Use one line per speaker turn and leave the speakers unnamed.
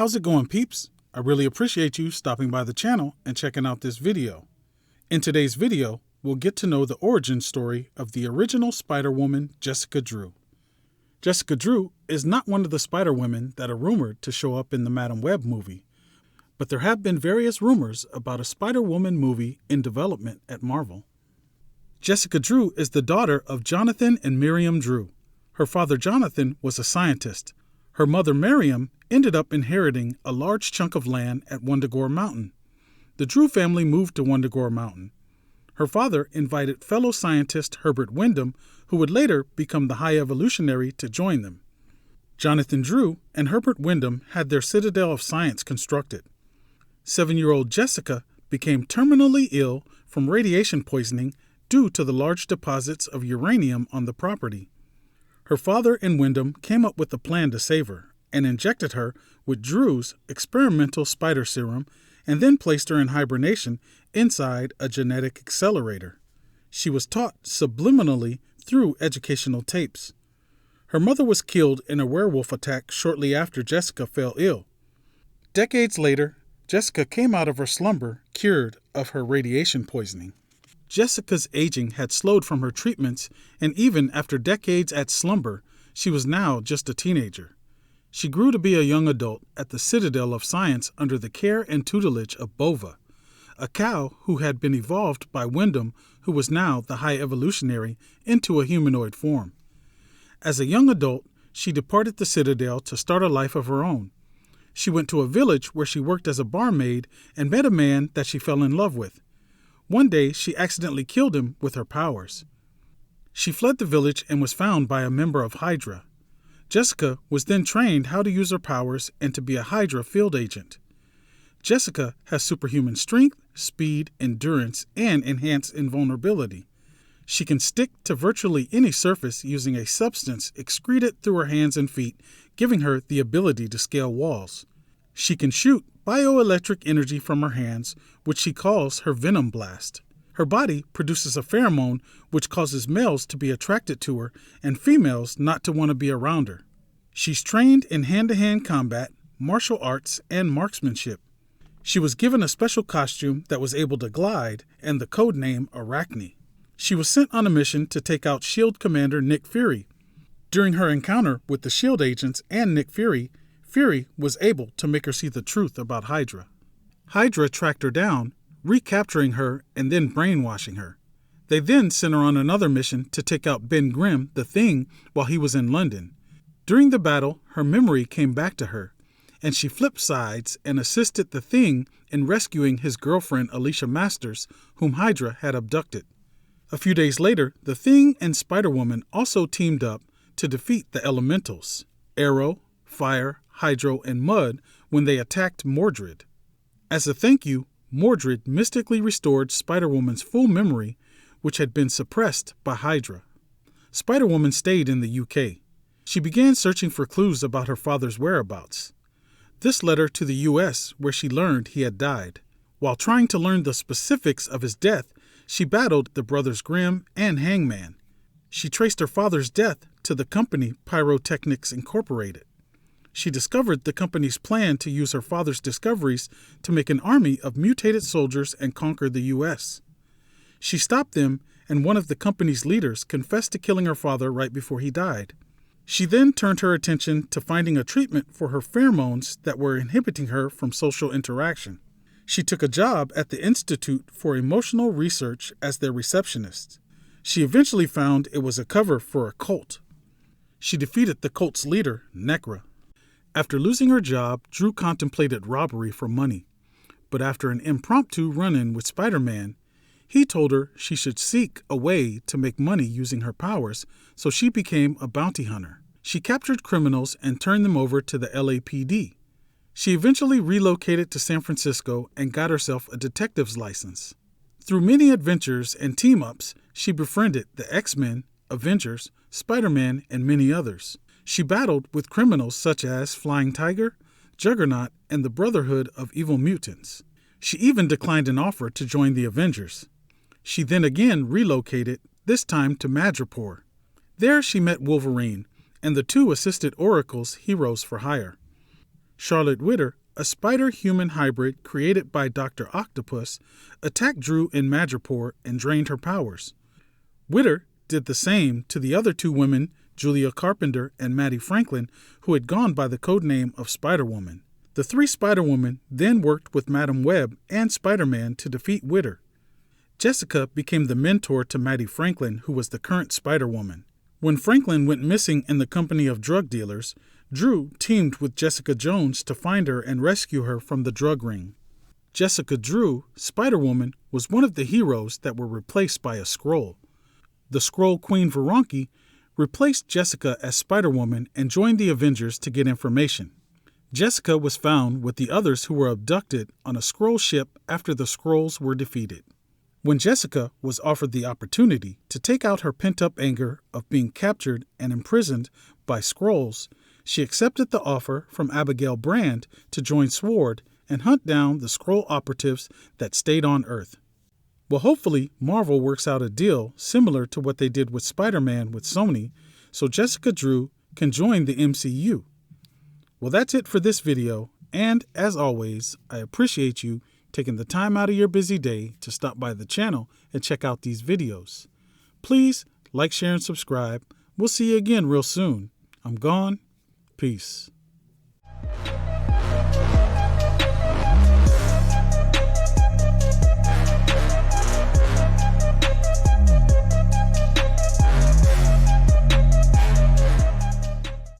How's it going, peeps? I really appreciate you stopping by the channel and checking out this video. In today's video, we'll get to know the origin story of the original Spider-Woman, Jessica Drew. Jessica Drew is not one of the Spider-Women that are rumored to show up in the Madame Web movie, but there have been various rumors about a Spider-Woman movie in development at Marvel. Jessica Drew is the daughter of Jonathan and Miriam Drew. Her father Jonathan was a scientist. Her mother Miriam ended up inheriting a large chunk of land at Wundagore Mountain. The Drew family moved to Wundagore Mountain. Her father invited fellow scientist Herbert Wyndham, who would later become the High Evolutionary, to join them. Jonathan Drew and Herbert Wyndham had their Citadel of Science constructed. 7-year-old Jessica became terminally ill from radiation poisoning due to the large deposits of uranium on the property. Her father and Wyndham came up with a plan to save her and injected her with Drew's experimental spider serum and then placed her in hibernation inside a genetic accelerator. She was taught subliminally through educational tapes. Her mother was killed in a werewolf attack shortly after Jessica fell ill. Decades later, Jessica came out of her slumber cured of her radiation poisoning. Jessica's aging had slowed from her treatments, and even after decades at slumber, she was now just a teenager. She grew to be a young adult at the Citadel of Science under the care and tutelage of Bova, a cow who had been evolved by Wyndham, who was now the High Evolutionary, into a humanoid form. As a young adult, she departed the Citadel to start a life of her own. She went to a village where she worked as a barmaid and met a man that she fell in love with. One day, she accidentally killed him with her powers. She fled the village and was found by a member of Hydra. Jessica was then trained how to use her powers and to be a Hydra field agent. Jessica has superhuman strength, speed, endurance, and enhanced invulnerability. She can stick to virtually any surface using a substance excreted through her hands and feet, giving her the ability to scale walls. She can shoot bioelectric energy from her hands, which she calls her Venom Blast. Her body produces a pheromone which causes males to be attracted to her and females not to want to be around her. She's trained in hand-to-hand combat, martial arts, and marksmanship. She was given a special costume that was able to glide and the code name Arachne. She was sent on a mission to take out S.H.I.E.L.D. Commander Nick Fury. During her encounter with the S.H.I.E.L.D. agents and Nick Fury, Fury was able to make her see the truth about Hydra. Hydra tracked her down, recapturing her and then brainwashing her. They then sent her on another mission to take out Ben Grimm, the Thing, while he was in London. During the battle, her memory came back to her, and she flipped sides and assisted the Thing in rescuing his girlfriend Alicia Masters, whom Hydra had abducted. A few days later, the Thing and Spider-Woman also teamed up to defeat the Elementals, Arrow, Fire, Hydro, and Mud when they attacked Mordred. As a thank you, Mordred mystically restored Spider-Woman's full memory, which had been suppressed by Hydra. Spider-Woman stayed in the UK. She began searching for clues about her father's whereabouts. This led her to the US, where she learned he had died. While trying to learn the specifics of his death, she battled the brothers Grimm and Hangman. She traced her father's death to the company Pyrotechnics Incorporated. She discovered the company's plan to use her father's discoveries to make an army of mutated soldiers and conquer the U.S. She stopped them, and one of the company's leaders confessed to killing her father right before he died. She then turned her attention to finding a treatment for her pheromones that were inhibiting her from social interaction. She took a job at the Institute for Emotional Research as their receptionist. She eventually found it was a cover for a cult. She defeated the cult's leader, Necra. After losing her job, Drew contemplated robbery for money. But after an impromptu run-in with Spider-Man, he told her she should seek a way to make money using her powers, so she became a bounty hunter. She captured criminals and turned them over to the LAPD. She eventually relocated to San Francisco and got herself a detective's license. Through many adventures and team-ups, she befriended the X-Men, Avengers, Spider-Man, and many others. She battled with criminals such as Flying Tiger, Juggernaut, and the Brotherhood of Evil Mutants. She even declined an offer to join the Avengers. She then again relocated, this time to Madripoor. There she met Wolverine, and the two assisted Oracle's Heroes for Hire. Charlotte Witter, a spider-human hybrid created by Dr. Octopus, attacked Drew in Madripoor and drained her powers. Witter did the same to the other two women, Julia Carpenter and Maddie Franklin, who had gone by the codename of Spider-Woman. The three Spider-Women then worked with Madam Web and Spider-Man to defeat Witter. Jessica became the mentor to Maddie Franklin, who was the current Spider-Woman. When Franklin went missing in the company of drug dealers, Drew teamed with Jessica Jones to find her and rescue her from the drug ring. Jessica Drew, Spider-Woman, was one of the heroes that were replaced by a Skrull. The Skrull Queen Veronki replaced Jessica as Spider-Woman and joined the Avengers to get information. Jessica was found with the others who were abducted on a Skrull ship after the Skrulls were defeated. When Jessica was offered the opportunity to take out her pent-up anger of being captured and imprisoned by Skrulls, she accepted the offer from Abigail Brand to join SWORD and hunt down the Skrull operatives that stayed on Earth. Well, hopefully Marvel works out a deal similar to what they did with Spider-Man with Sony, so Jessica Drew can join the MCU. Well, that's it for this video, and as always, I appreciate you taking the time out of your busy day to stop by the channel and check out these videos. Please like, share, and subscribe. We'll see you again real soon. I'm gone. Peace.